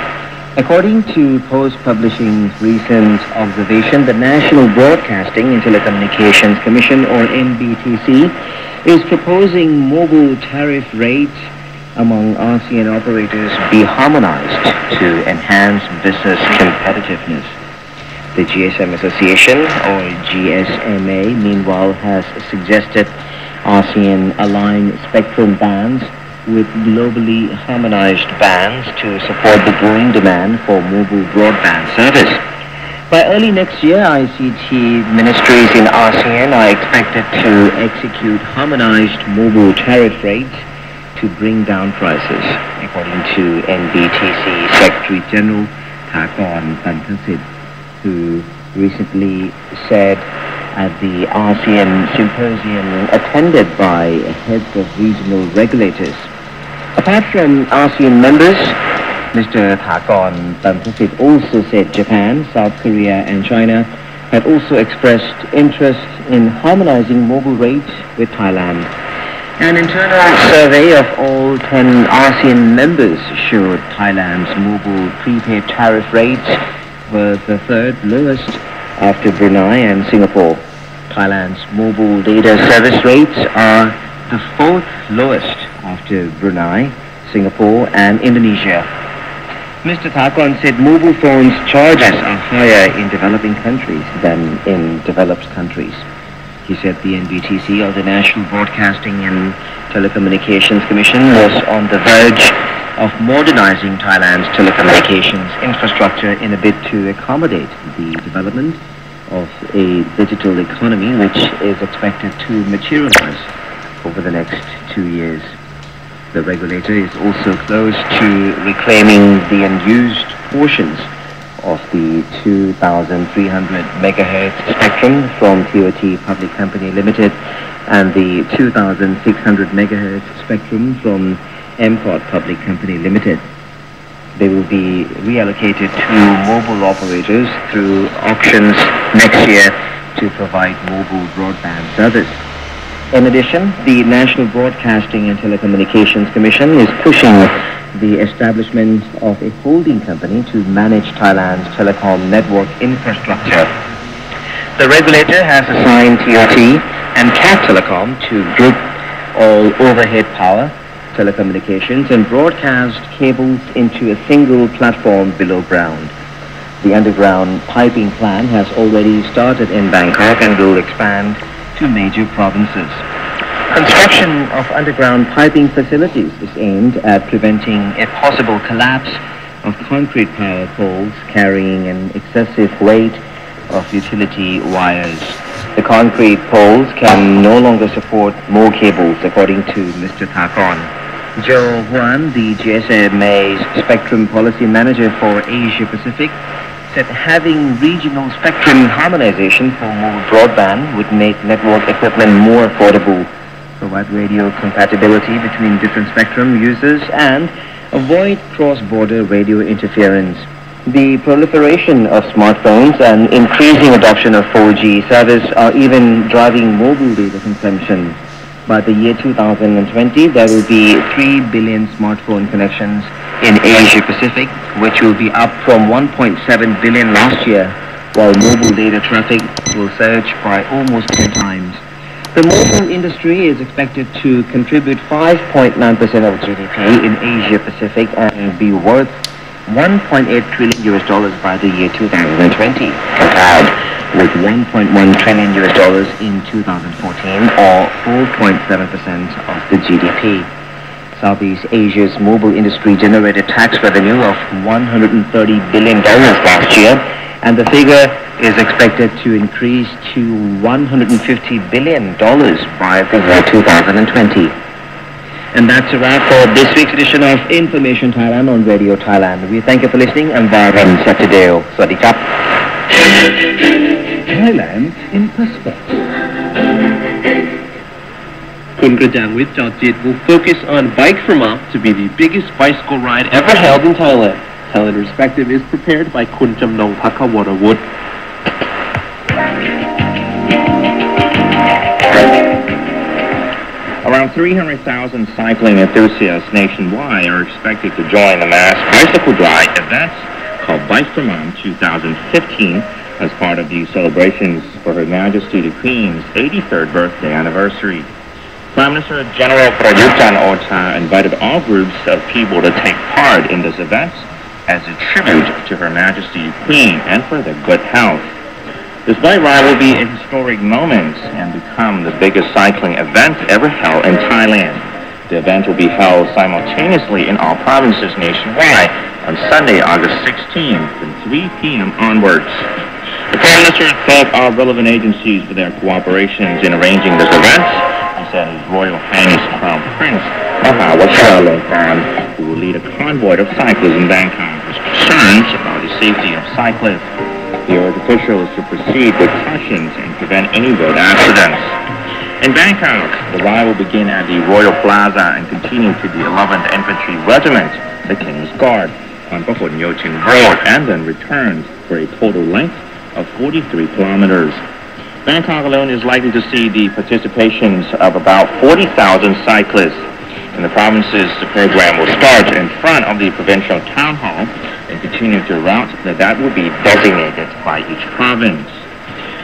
According to Post Publishing's recent observation, the National Broadcasting and Telecommunications Commission, or NBTC, is proposing mobile tariff rates among ASEAN operators be harmonized to enhance business competitiveness. The GSM Association, or GSMA, meanwhile has suggested ASEAN-aligned spectrum bands with globally harmonized bands to support the growing demand for mobile broadband service. By early next year, ICT ministries in ASEAN are expected to execute harmonized mobile tariff rates to bring down prices, according to NBTC Secretary General Thakon Pantasit, who recently said at the ASEAN symposium attended by heads of regional regulators. Apart from ASEAN members, Mr. Thakon Pantasit also said Japan, South Korea and China had also expressed interest in harmonizing mobile rates with Thailand. An internal survey of all 10 ASEAN members showed Thailand's mobile prepaid tariff rates were the third lowest after Brunei and Singapore. Thailand's mobile data service rates are the fourth lowest after Brunei, Singapore and Indonesia. Mr. Thakon said mobile phones charges are higher in developing countries than in developed countries. He said the NBTC, or the National Broadcasting and Telecommunications Commission, was on the verge of modernizing Thailand's telecommunications infrastructure in a bid to accommodate the development of a digital economy which is expected to materialize over the next 2 years. The regulator is also close to reclaiming the unused portions of the 2,300 megahertz spectrum from TOT Public Company Limited and the 2,600 megahertz spectrum from MCOT Public Company Limited. They will be reallocated to mobile operators through auctions next year to provide mobile broadband service. In addition, the National Broadcasting and Telecommunications Commission is pushing the establishment of a holding company to manage Thailand's telecom network infrastructure. The regulator has assigned TOT and CAT Telecom to group all overhead power, telecommunications and broadcast cables into a single platform below ground. The underground piping plan has already started in Bangkok and will expand to major provinces. Construction of underground piping facilities is aimed at preventing a possible collapse of concrete power poles carrying an excessive weight of utility wires. The concrete poles can no longer support more cables, according to Mr. Thakon. Joe Huan, the GSMA's Spectrum Policy Manager for Asia Pacific, said having regional spectrum harmonization for mobile broadband would make network equipment more affordable, provide radio compatibility between different spectrum users, and avoid cross-border radio interference. The proliferation of smartphones and increasing adoption of 4G service are even driving mobile data consumption. By the year 2020, there will be 3 billion smartphone connections in Asia Pacific, which will be up from 1.7 billion last year, while mobile data traffic will surge by almost 10 times. The mobile industry is expected to contribute 5.9% of GDP in Asia Pacific and be worth $1.8 trillion by the year 2020, compared with $1.1 trillion in 2014, or 4.7% of the GDP. Southeast Asia's mobile industry generated tax revenue of $130 billion last year, and the figure is expected to increase to $150 billion by the year 2020. And that's a wrap for this week's edition of Information Thailand on Radio Thailand. We thank you for listening. I'm Varun Satideo. Sawasdee krap. Thailand in perspective. Kun Krajangwit Jodjit will focus on Bike for Mom to be the biggest bicycle ride ever held in Thailand. Thailand Perspective is prepared by Kun Jamnong Phakkawarawut. Around 300,000 cycling enthusiasts nationwide are expected to join the mass bicycle ride event called Bike for Mom 2015 as part of the celebrations for Her Majesty the Queen's 83rd birthday anniversary. Prime Minister General Prayut Chan-o-cha invited all groups of people to take part in this event as a tribute to Her Majesty the Queen and for their good health. This bike ride will be a historic moment and become the biggest cycling event ever held in Thailand. The event will be held simultaneously in all provinces nationwide on Sunday, August 16th from 3 p.m. onwards. The Prime Minister thanked all relevant agencies for their cooperations in arranging this event. He said His Royal Highness Crown Prince Mahawajiralongkorn, who will lead a convoy of cyclists in Bangkok, has concerns about the safety of cyclists. He urged officials to proceed with cautions and prevent any road accidents. In Bangkok, the ride will begin at the Royal Plaza and continue to the 11th Infantry Regiment, the King's Guard, on Pahon Yo-Chin Road, and then returns for a total length of 43 kilometers. Bangkok alone is likely to see the participations of about 40,000 cyclists. In the provinces, the program will start in front of the provincial town hall and continue to a route that will be designated by each province.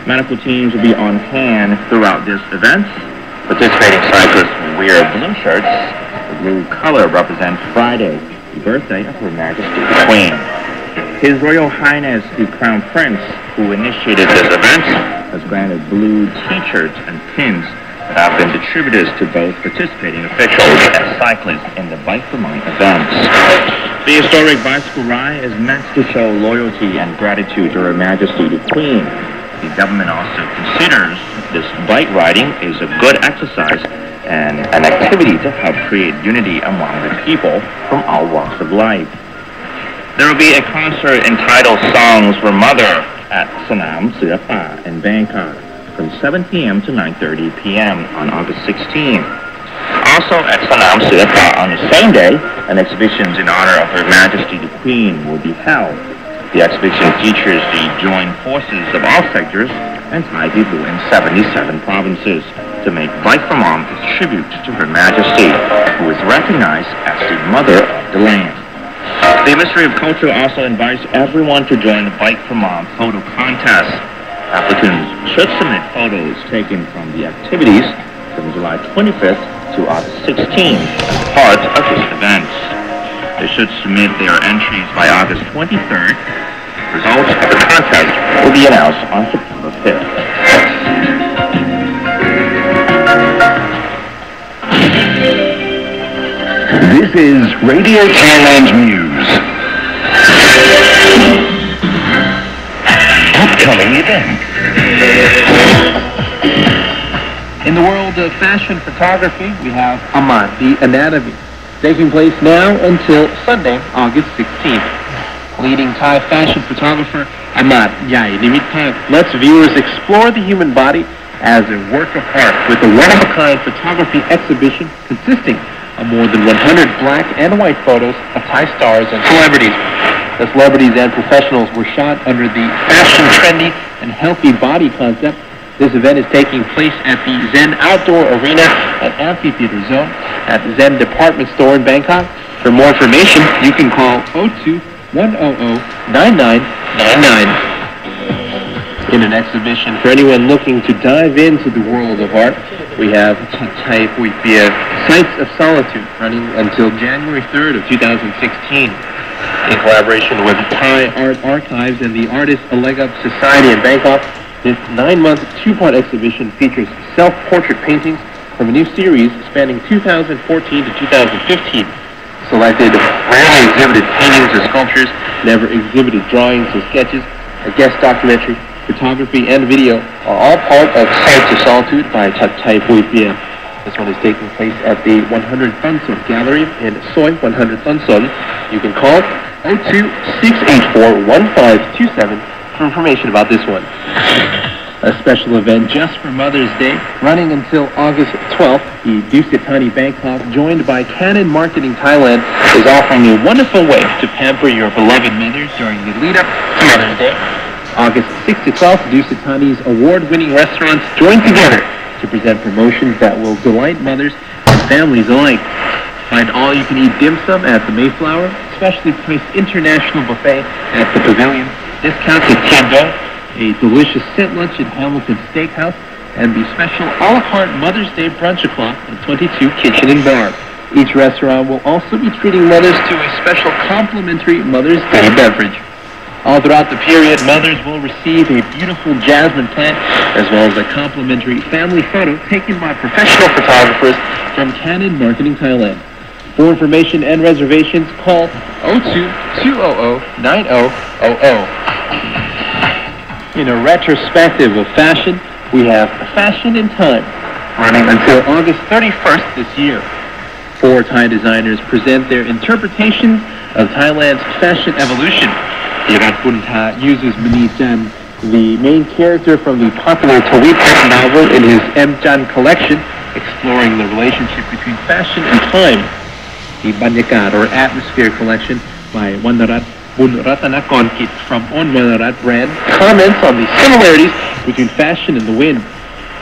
Medical teams will be on hand throughout this event. Participating cyclists will wear blue shirts. The blue color represents Friday, the birthday of Her Majesty the Queen. His Royal Highness the Crown Prince, who initiated this event, has granted blue t-shirts and pins that have been distributed to both participating officials and cyclists in the Bike for Mom events. The historic bicycle ride is meant to show loyalty and gratitude to Her Majesty the Queen. The government also considers this bike riding is a good exercise and an activity to help create unity among the people from all walks of life. There will be a concert entitled Songs for Mother at Sanam Sirapa in Bangkok from 7 p.m. to 9:30 p.m. on August 16th. Also at Sanam Sirapa on the same day, an exhibition in honor of Her Majesty the Queen will be held. The exhibition features the joined forces of all sectors and Thai people in 77 provinces to make Bike for Mom a tribute to Her Majesty, who is recognized as the mother of the land. The Ministry of Culture also invites everyone to join the Bike for Mom photo contest. Applicants should submit photos taken from the activities from July 25th to August 16th as part of this event. They should submit their entries by August 23rd. Results of the contest will be announced on September 5th. This is Radio Thailand News. Upcoming events. In the world of fashion photography, we have Ahmad the Anatomy, taking place now until Sunday, August 16th. Leading Thai fashion photographer Ahmad Yai Nimitpak lets viewers explore the human body as a work of art with a one-of-a-kind photography exhibition consisting of more than 100 black and white photos of Thai stars and celebrities. The celebrities and professionals were shot under the fashion, trendy, and healthy body concept. This event is taking place at the Zen Outdoor Arena and Amphitheater Zone at the Zen Department Store in Bangkok. For more information, you can call 02-100-9999. in an exhibition. For anyone looking to dive into the world of art, we have Thai Puipia Sites of Solitude running until January 3rd of 2016. In collaboration with Thai Art Archives and the Artist A Leg Up Society in Bangkok, this 9-month two-part exhibition features self-portrait paintings from a new series spanning 2014 to 2015. Selected, rarely exhibited paintings or sculptures, never exhibited drawings or sketches, a guest documentary, photography, and video are all part of Sites of Solitude by Thai Puipia. This one is taking place at the 100 Thonson Gallery in Soi 100 Thonson. You can call 02-684-1527 for information about this one. A special event just for Mother's Day, running until August 12th. The Dusitani Bangkok, joined by Canon Marketing Thailand, is offering a wonderful way to pamper your beloved mothers during the lead-up to Mother's Day. August 6th to 12th, Dusitani's award-winning restaurants join together to present promotions that will delight mothers and families alike. Find all-you-can-eat dim sum at the Mayflower, specially priced international buffet at the Pavilion, discounts at Tiandong, a delicious set lunch at Hamilton Steakhouse, and the special a la carte Mother's Day brunch o'clock at 22 Kitchen and Bar. Each restaurant will also be treating mothers to a special complimentary Mother's Day beverage. All throughout the period, mothers will receive a beautiful jasmine plant, as well as a complimentary family photo taken by professional photographers from Canon Marketing Thailand. For information and reservations, call 02-200-9000. In a retrospective of fashion, we have Fashion in Time, running until August 31st this year. 4 Thai designers present their interpretations of Thailand's fashion evolution. Irat Bunta uses Mani Chan, the main character from the popular Tawipet novel, in his M. Chan collection, exploring the relationship between fashion and time. The Banyakad, or Atmosphere collection, by Wanarat Bunratanakon Kit from On Wanarat brand, comments on the similarities between fashion and the wind.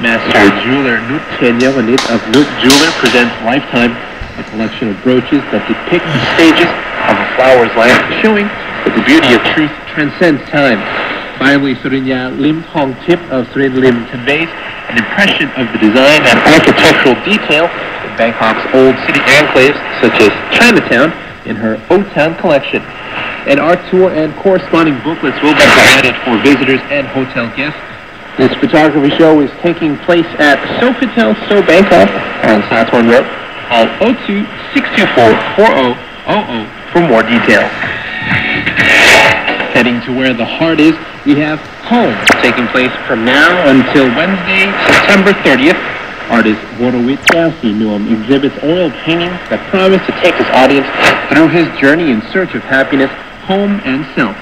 Master jeweler Nut Kenyavanit of Nut Jeweler presents Lifetime, a collection of brooches that depict the stages of a flower's life, showing that the beauty of truth transcends time. Finally, Surinya Lim Thong Tip of Surin Lim conveys an impression of the design and architectural detail in Bangkok's old city enclaves, such as Chinatown, in her O-Town collection. An art tour and corresponding booklets will be provided for visitors and hotel guests. This photography show is taking place at Sofitel So Bangkok on Sathorn Road. Call 02-624-4000 for more details. Heading to where the heart is, we have Home, taking place from now until Wednesday, September 30th. Artist Vorowit Yasi Nuam exhibits oil paintings that promise to take his audience through his journey in search of happiness, home, and self.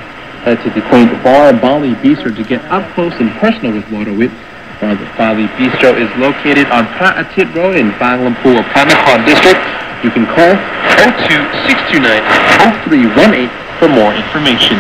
Head to the quaint Bar Bali Bistro to get up close and personal with Vorowit. The Bali Bistro is located on Phra Atit Road in Bang Lampu, Panakhon District. You can call 02-629-0318 for more information.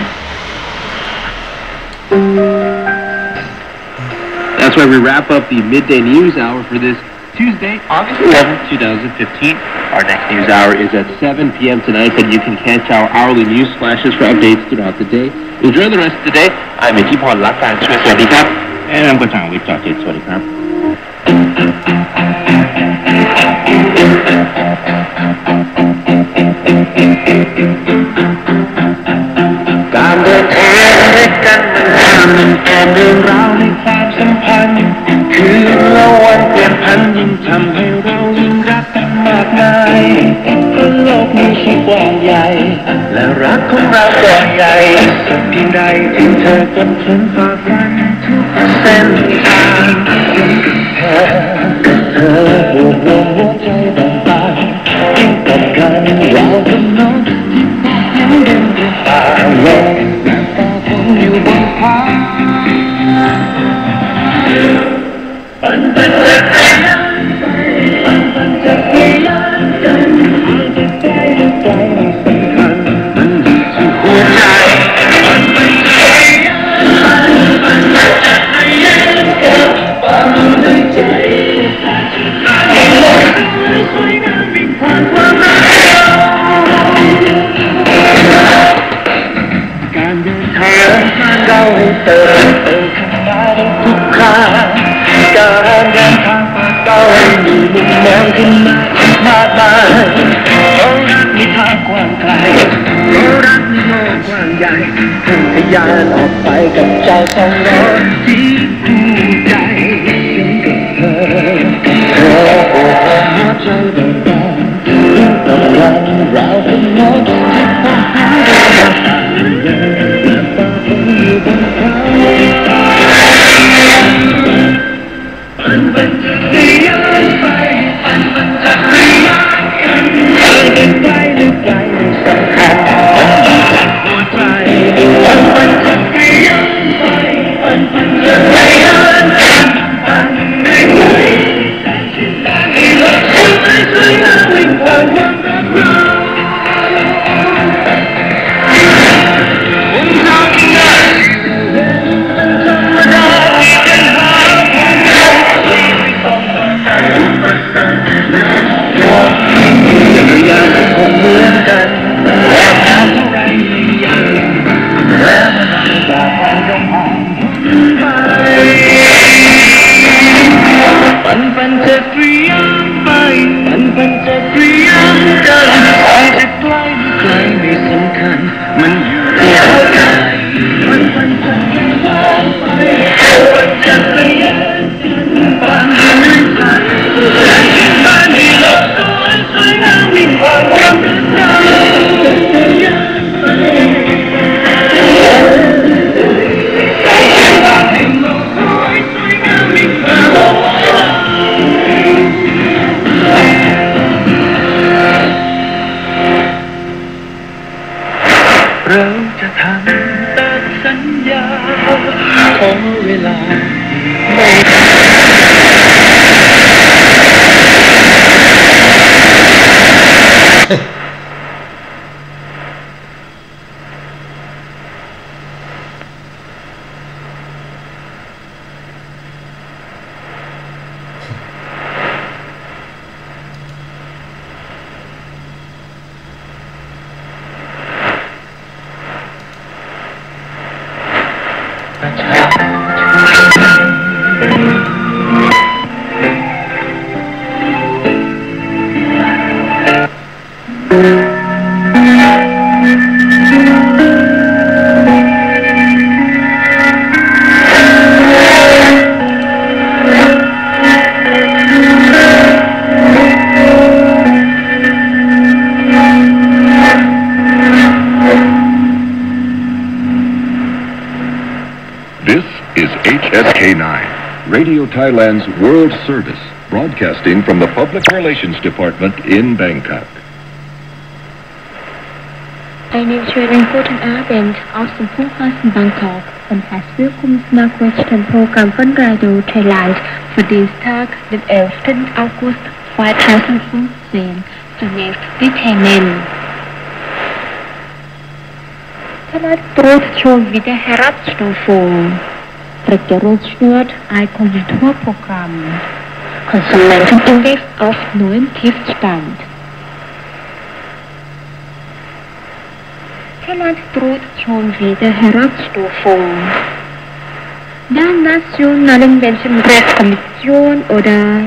That's why we wrap up the midday news hour for this Tuesday, August 11th, 2015. Our next news hour is at 7 p.m. tonight, and you can catch our hourly news flashes for updates throughout the day. Enjoy the rest of the day. I'm Itipon Lakan Swastikat. And I'm Gachang with Dr. Swadikap. การเดินทางด้วยกันมันเป็นเรื่องราวในความสัมพันธ์คืนและวันเปลี่ยนพันยิ่งทำให้เรายิ่งรักกันมากมายเพราะโลกนี้ช่างกว้างใหญ่และรักของเราก็ใหญ่สักเพียงใดที่เธอกับฉันฝ่าฟันทุกเส้นทางกับเธอรวบรวมหัวใจบางๆยิ่งกับกันเรากำลังที่มองเห็นเดินป่าโลกและฟ้าฝนอยู่บนฟ้าปั่นจักรยานปั่นจักรยานกันจะไกลจะไกลไม่สำคัญมันอยู่ที่หัวใจปั่นจักรยานปั่นจักรยานกับความในใจโลกสวย ยานออกไปกับเจ้าสองร้อยที่คู่ใจฉันกับเธอโอ้โหหัวใจเดินตามกำลังเราเป็นนกที่พาหาได้มาตายเลยฟ้าคงอยู่บนเขามันจะเรียนไปมันจะเรียนกันเดินไกลหรือไกลไม่สำคัญหัวใจมันจะเรียนไปมันจะเรียนกันไม่ไกลแต่ฉันได้เลิกไม่เคยน่าวิ่งผ่านวันรักเราผมทำได้ธรรมดาที่เป็นหาความรักที่ไม่ต้องการจักรยานคงเหมือนกันแต่ทำอะไรไม่ยากแล้วมันจะผ่านยงผ่านไปปันจะเตรียมไปปันจะเตรียมกันทางจะใกล้หรือไกลไม่สำคัญมันอยู่ในหัวใจปันจะเตรียมไปปันจะเตรียมปันไม่ใช่บ้านที่เราสวยงามมีความรักเราจะเตรียมไปให้โลกสวยงามมีความรักเราจะทำตามสัญญาขอเวลาไม่HSK9, Radio Thailand's World Service, broadcasting from the Public Relations Department in Bangkok. Eine schönen guten Abend aus dem Funkhaus in Bangkok und herzlich willkommen zum Nachrichten Programm von Radio Thailand für Dienstag, den 11. August 2015. Zunächst die Themen. Thailand droht schon wieder Herabstufung. Regierungsstört ein Konjunkturprogramm. Konsumentenindex auf neuen Tiefstand. Thailand droht schon wieder Herabstufung. Der Nationalen Menschenrechtskommission oder